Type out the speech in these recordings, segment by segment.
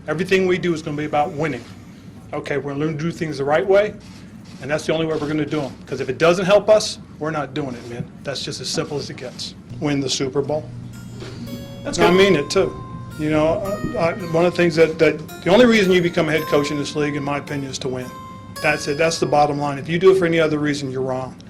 Everything we do is going to be about winning. Okay, we're going to learn to do things the right way, and that's the only way we're going to do them. Because if it doesn't help us, we're not doing it, man. That's just as simple as it gets. Win the Super Bowl. That's I good. mean it too. You know, one of the things that the only reason you become a head coach in this league, in my opinion, is to win. That's it. That's the bottom line. If you do it for any other reason, you're wrong.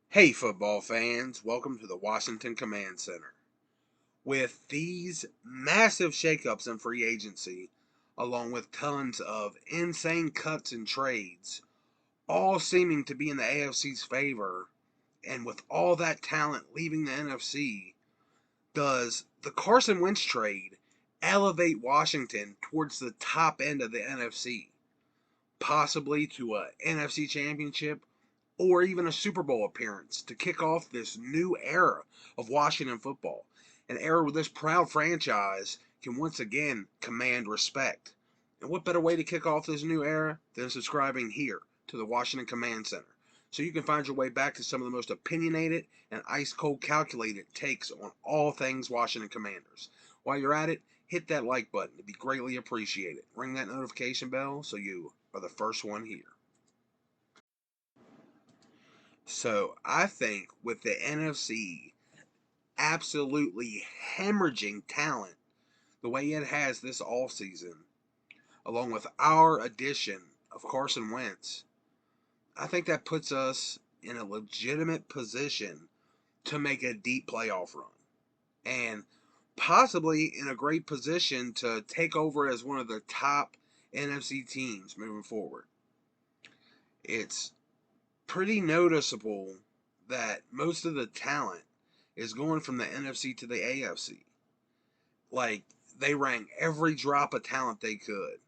Hey, football fans, welcome to the Washington Command Center. With these massive shakeups in free agency, along with tons of insane cuts and trades, all seeming to be in the AFC's favor, and with all that talent leaving the NFC, does the Carson Wentz trade elevate Washington towards the top end of the NFC, possibly to a NFC championship or even a Super Bowl appearance to kick off this new era of Washington football, an era where this proud franchise can once again command respect. And what better way to kick off this new era than subscribing here to the Washington Command Center, so you can find your way back to some of the most opinionated and ice-cold calculated takes on all things Washington Commanders. While you're at it, hit that like button. It'd be greatly appreciated. Ring that notification bell so you are the first one here. So I think with the NFC absolutely hemorrhaging talent the way it has this offseason, along with our addition of Carson Wentz, I think that puts us in a legitimate position to make a deep playoff run. And possibly in a great position to take over as one of the top NFC teams moving forward. It's pretty noticeable that most of the talent is going from the NFC to the AFC. Like, they rang every drop of talent they could,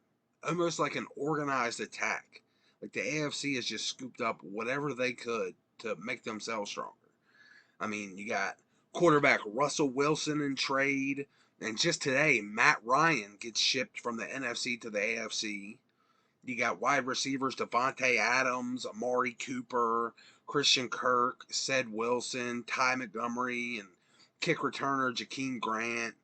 almost like an organized attack. Like, the AFC has just scooped up whatever they could to make themselves stronger. I mean, you got quarterback Russell Wilson in trade, and just today, Matt Ryan gets shipped from the NFC to the AFC. You got wide receivers Devontae Adams, Amari Cooper, Christian Kirk, Ced Wilson, Ty Montgomery, and kick returner Jakeem Grant.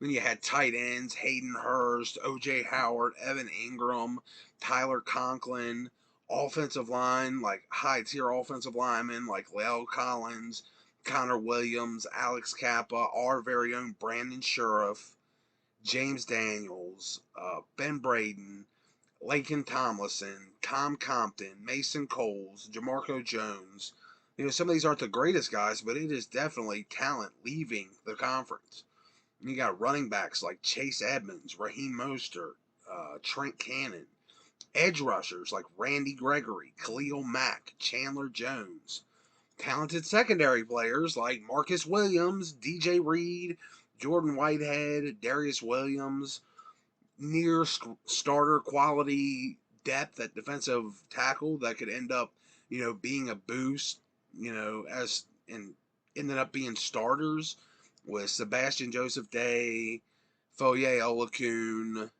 Then you had tight ends Hayden Hurst, O.J. Howard, Evan Ingram, Tyler Conklin. Offensive line, like high-tier offensive linemen like La'el Collins, Connor Williams, Alex Kappa, our very own Brandon Sheriff, James Daniels, Ben Braden, Laken Tomlinson, Tom Compton, Mason Coles, Jamarco Jones. You know, some of these aren't the greatest guys, but it is definitely talent leaving the conference. And you got running backs like Chase Edmonds, Raheem Mostert, Trent Cannon. Edge rushers like Randy Gregory, Khalil Mack, Chandler Jones. Talented secondary players like Marcus Williams, DJ Reed, Jordan Whitehead, Darius Williams, near starter quality depth at defensive tackle that could end up, being a boost, as and ended up being starters with Sebastian Joseph Day, Foye Olakun,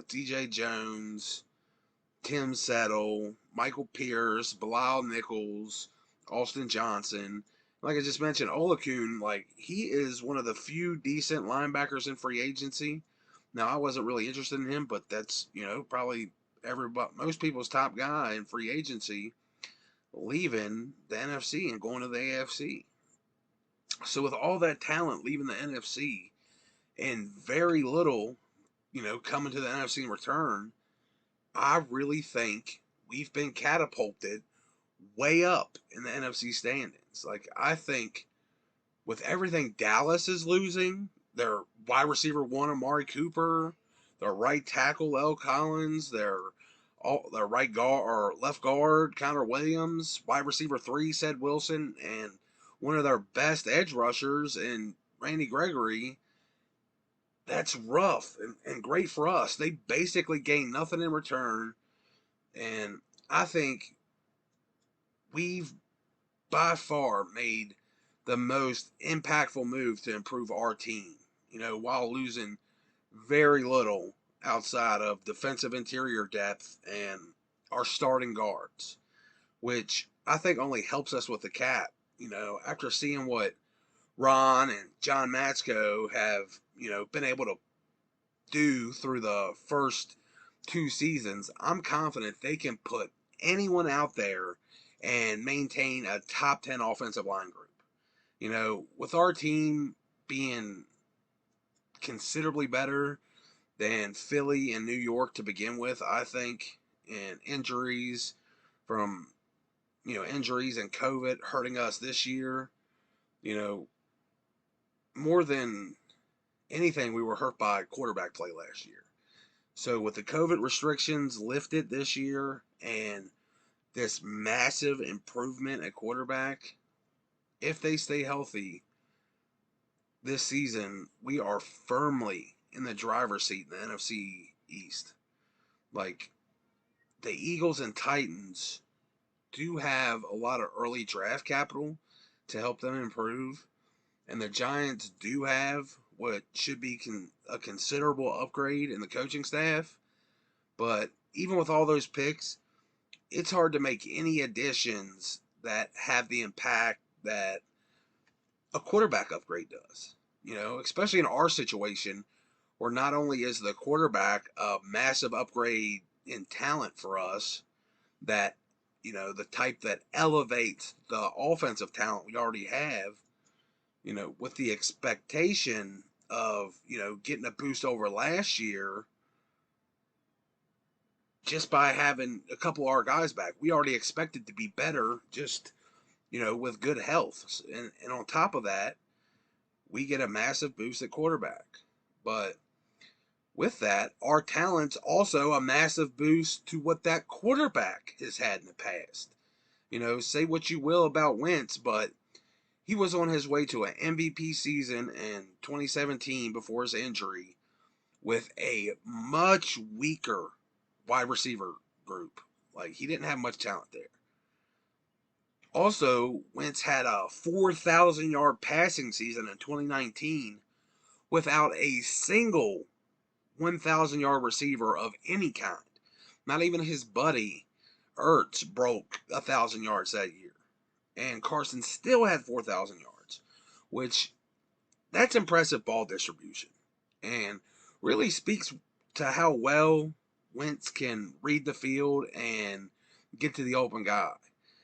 DJ Jones, Tim Settle, Michael Pierce, Bilal Nichols, Austin Johnson. Like I just mentioned, Olakun, like, he is one of the few decent linebackers in free agency. Now, I wasn't really interested in him, but that's, probably most people's top guy in free agency, leaving the NFC and going to the AFC. So with all that talent leaving the NFC and very little, coming to the NFC in return, I really think we've been catapulted way up in the NFC standings. Like, I think with everything Dallas is losing, their wide receiver one Amari Cooper, their right tackle L. Collins, their right guard or left guard Connor Williams, wide receiver three Ced Wilson, and one of their best edge rushers in Randy Gregory. That's rough and great for us. They basically gain nothing in return, and I think we've by far made the most impactful move to improve our team, while losing very little outside of defensive interior depth and our starting guards, which I think only helps us with the cap. After seeing what Ron and John Matsko have, been able to do through the first 2 seasons, I'm confident they can put anyone out there and maintain a top 10 offensive line group. With our team being considerably better than Philly and New York to begin with, I think, and from injuries and COVID hurting us this year, you know, more than anything, we were hurt by quarterback play last year. So with the COVID restrictions lifted this year and this massive improvement at quarterback, if they stay healthy this season, we are firmly in the driver's seat in the NFC East. Like, the Eagles and Titans do have a lot of early draft capital to help them improve, and the Giants do have what should be a considerable upgrade in the coaching staff. But even with all those picks, it's hard to make any additions that have the impact that a quarterback upgrade does. Especially in our situation, where not only is the quarterback a massive upgrade in talent for us, that, the type that elevates the offensive talent we already have, with the expectation of, getting a boost over last year just by having a couple of our guys back. We already expected to be better just, with good health. And on top of that, we get a massive boost at quarterback. But with that, our talent's also a massive boost to what that quarterback has had in the past. Say what you will about Wentz, but he was on his way to an MVP season in 2017 before his injury with a much weaker wide receiver group. Like, he didn't have much talent there. Also, Wentz had a 4,000-yard passing season in 2019 without a single 1,000-yard receiver of any kind. Not even his buddy Ertz broke 1,000 yards that year. And Carson still had 4,000 yards, which, that's impressive ball distribution and really speaks to how well Wentz can read the field and get to the open guy,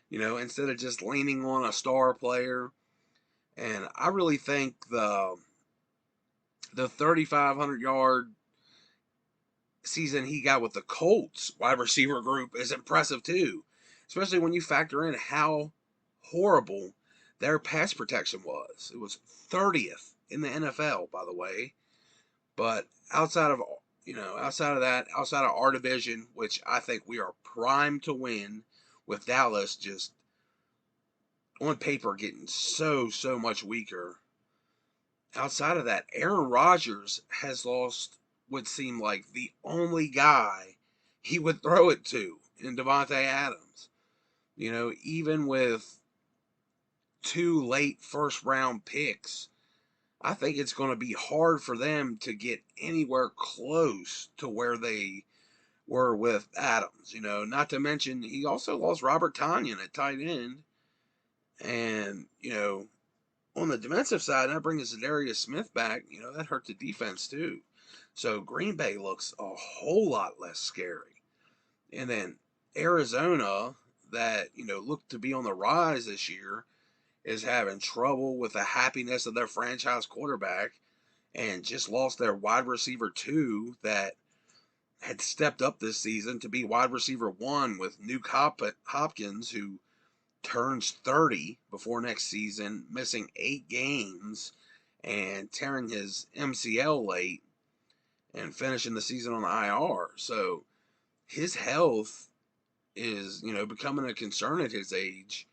instead of just leaning on a star player. And I really think the 3,500-yard season he got with the Colts wide receiver group is impressive too, especially when you factor in how horrible their pass protection was. It was 30th in the NFL, by the way. But outside of our division, which I think we are primed to win, with Dallas just on paper getting so much weaker. Outside of that, Aaron Rodgers has lost what seemed like the only guy he would throw it to in Devontae Adams. Even with 2 late first round picks, I think it's going to be hard for them to get anywhere close to where they were with Adams. Not to mention he also lost Robert Tonyan at tight end. And, on the defensive side, that brings Darius Smith back. That hurt the defense too. So Green Bay looks a whole lot less scary. And then Arizona, that, looked to be on the rise this year, is having trouble with the happiness of their franchise quarterback and just lost their wide receiver 2 that had stepped up this season to be wide receiver 1 with Nuke Hopkins, who turns 30 before next season, missing 8 games and tearing his MCL late and finishing the season on the IR. So his health is, becoming a concern at his age.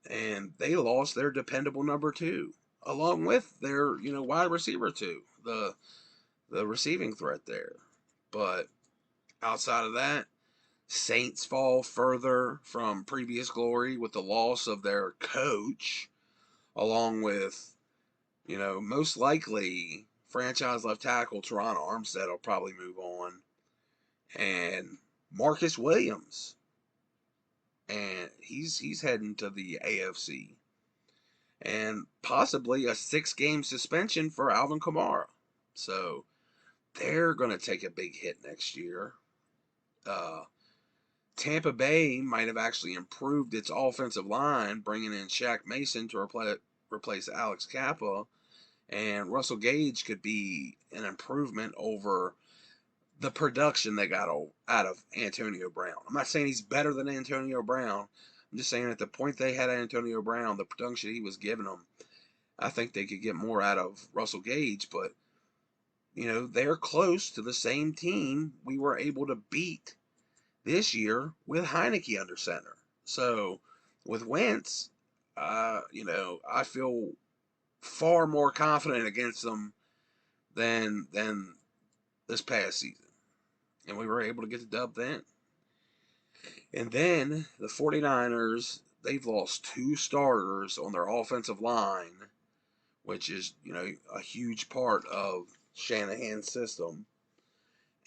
And they lost their dependable number 2, along with their, wide receiver 2, the receiving threat there. But outside of that, Saints fall further from previous glory with the loss of their coach, along with, most likely franchise left tackle Teron Armstead will probably move on, and Marcus Williams, and he's heading to the AFC, and possibly a 6-game suspension for Alvin Kamara. So they're going to take a big hit next year. Tampa Bay might have actually improved its offensive line, bringing in Shaq Mason to replace Alex Kappa, and Russell Gage could be an improvement over the production they got out of Antonio Brown. I'm not saying he's better than Antonio Brown. I'm just saying at the point they had Antonio Brown, the production he was giving them, I think they could get more out of Russell Gage. But, they're close to the same team we were able to beat this year with Heineke under center. So with Wentz, I feel far more confident against them than this past season. And we were able to get the dub then. And then the 49ers, they've lost 2 starters on their offensive line, which is, a huge part of Shanahan's system.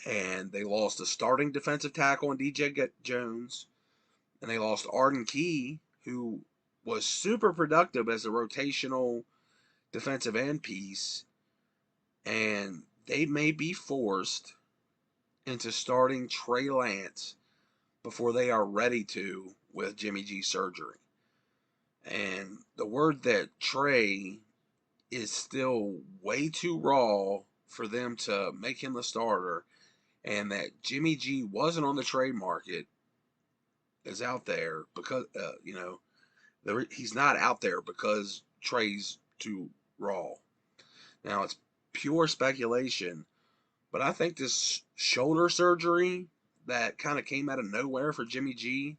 And they lost a starting defensive tackle in DJ Jones. And they lost Arden Key, who was super productive as a rotational defensive end piece. And they may be forced into starting Trey Lance before they are ready to with Jimmy G surgery. And the word that Trey is still way too raw for them to make him the starter, and that Jimmy G wasn't on the trade market is out there because, he's not out there because Trey's too raw. Now, it's pure speculation, but I think this shoulder surgery that kind of came out of nowhere for Jimmy G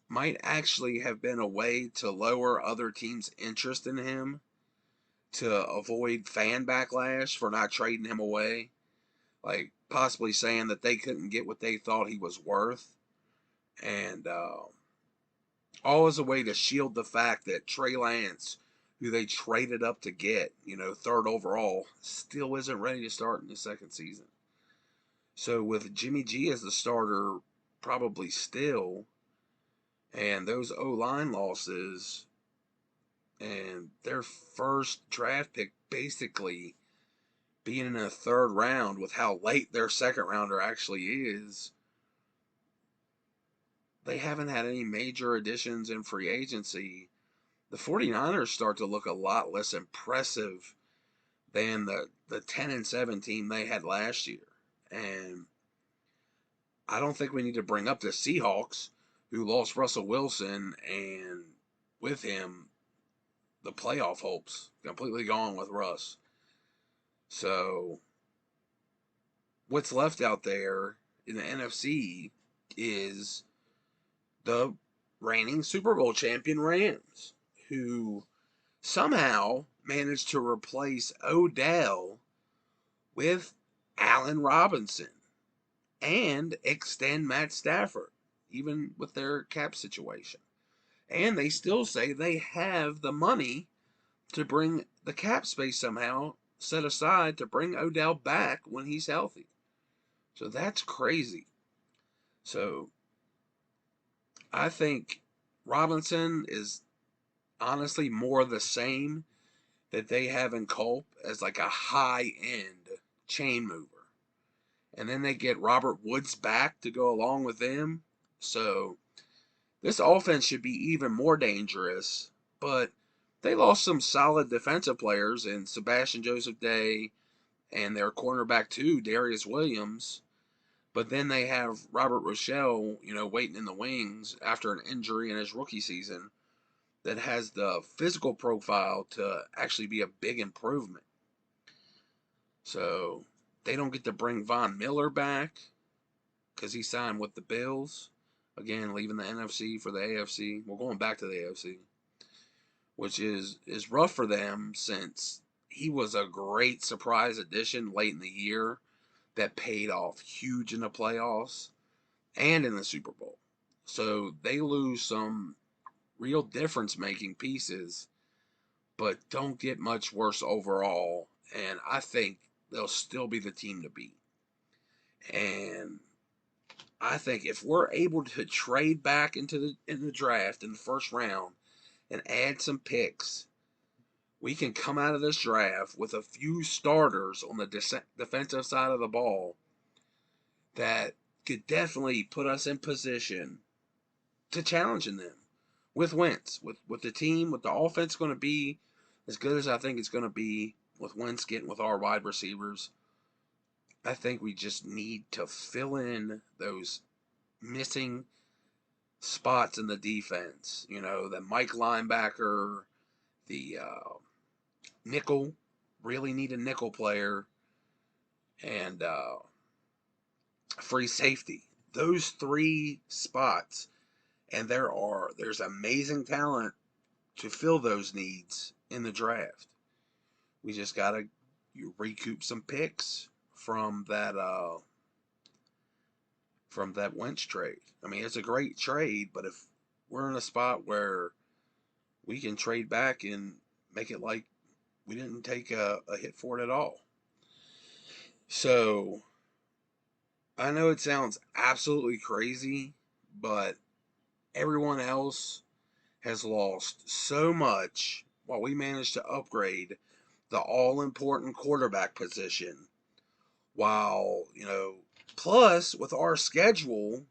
might actually have been a way to lower other teams' interest in him, to avoid fan backlash for not trading him away. Like, possibly saying that they couldn't get what they thought he was worth. And all as a way to shield the fact that Trey Lance, who they traded up to get, 3rd overall, still isn't ready to start in the 2nd season. So with Jimmy G as the starter probably still, and those O-line losses, and their first draft pick basically being in a 3rd round with how late their 2nd rounder actually is, they haven't had any major additions in free agency. The 49ers start to look a lot less impressive than the 10-7 team they had last year. And I don't think we need to bring up the Seahawks, who lost Russell Wilson, and with him, the playoff hopes completely gone with Russ. So what's left out there in the NFC is the reigning Super Bowl champion Rams, who somehow managed to replace Odell with Allen Robinson and extend Matt Stafford, even with their cap situation. And they still say they have the money to bring the cap space somehow set aside to bring Odell back when he's healthy. So that's crazy. So I think Robinson is honestly more the same that they have in Culp as like a high-end chain mover. And then they get Robert Woods back to go along with them. So this offense should be even more dangerous. But they lost some solid defensive players in Sebastian Joseph Day and their cornerback too, Darius Williams. But then they have Robert Rochelle, waiting in the wings after an injury in his rookie season that has the physical profile to actually be a big improvement. So they don't get to bring Von Miller back because he signed with the Bills. Again, leaving the NFC for the AFC. We're going back to the AFC, which is rough for them since he was a great surprise addition late in the year that paid off huge in the playoffs and in the Super Bowl. So they lose some real difference-making pieces, but don't get much worse overall and I think they'll still be the team to beat. And I think if we're able to trade back into the draft in the first round and add some picks, we can come out of this draft with a few starters on the defensive side of the ball that could definitely put us in position to challenging them with Wentz, with the team, with the offense going to be as good as I think it's going to be with Wentz getting with our wide receivers. I think we just need to fill in those missing spots in the defense. You know, the Mike linebacker, the nickel, really need a nickel player, and free safety. Those three spots, and there's amazing talent to fill those needs in the draft. We just gotta recoup some picks from that Wentz trade. I mean, it's a great trade, but if we're in a spot where we can trade back and make it like we didn't take a hit for it at all. So I know it sounds absolutely crazy, but everyone else has lost so much while we managed to upgrade the all important quarterback position. While, plus with our schedule,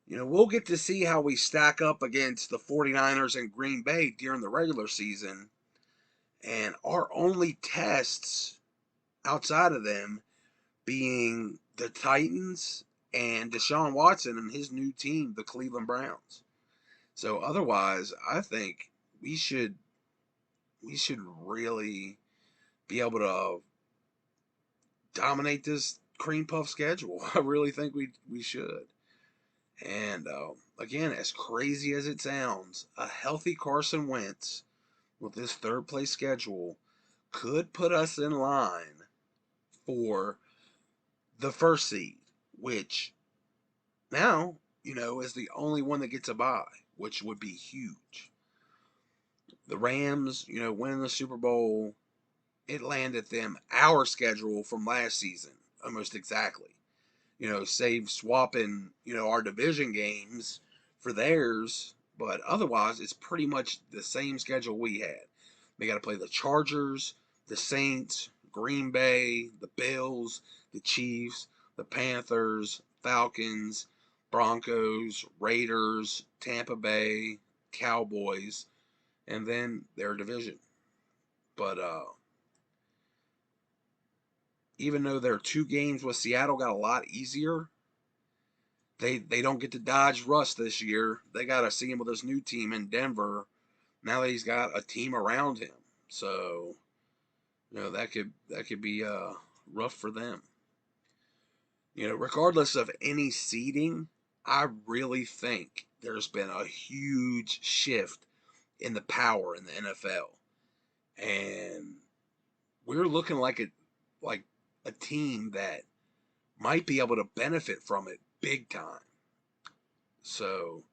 we'll get to see how we stack up against the 49ers and Green Bay during the regular season. And our only tests outside of them being the Titans and Deshaun Watson and his new team, the Cleveland Browns. So otherwise, I think we should really be able to dominate this cream puff schedule. I really think we should. And again, as crazy as it sounds, a healthy Carson Wentz with this third place schedule could put us in line for the first seed, which now, is the only one that gets a bye, which would be huge. The Rams, winning the Super Bowl, it landed them our schedule from last season, almost exactly. Save swapping, our division games for theirs, but otherwise it's pretty much the same schedule we had. They got to play the Chargers, the Saints, Green Bay, the Bills, the Chiefs, the Panthers, Falcons, Broncos, Raiders, Tampa Bay, Cowboys, and then their division. But even though their 2 games with Seattle got a lot easier, they don't get to dodge Russ this year. They got to see him with his new team in Denver. Now that he's got a team around him, so that could be rough for them. Regardless of any seeding, I really think there's been a huge shift in the power in the NFL, and we're looking like a team that might be able to benefit from it big time. So,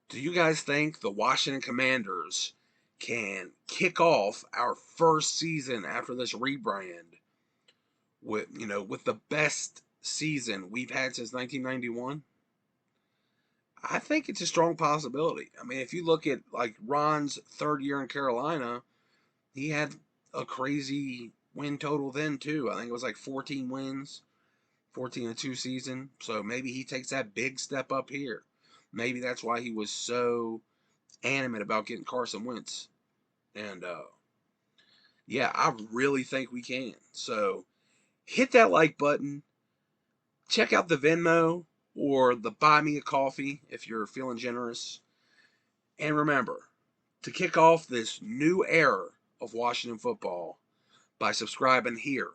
do you guys think the Washington Commanders can kick off our first season after this rebrand with the best season we've had since 1991? I think it's a strong possibility. I mean, if you look at like Ron's third year in Carolina, he had a crazy win total then too. I think it was like 14 wins, 14-2 season. So maybe he takes that big step up here. Maybe that's why he was so animate about getting Carson Wentz. And yeah, I really think we can. So hit that like button. Check out the Venmo or the Buy Me a Coffee if you're feeling generous. And remember to kick off this new era of Washington football by subscribing here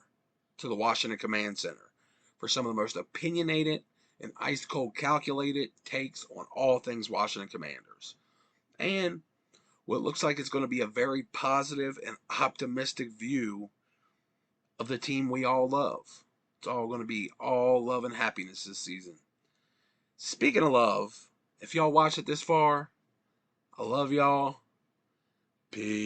to the Washington Command Center for some of the most opinionated and ice cold calculated takes on all things Washington Commanders. And what looks like it's going to be a very positive and optimistic view of the team we all love. It's all going to be all love and happiness this season. Speaking of love, if y'all watch it this far, I love y'all. Peace.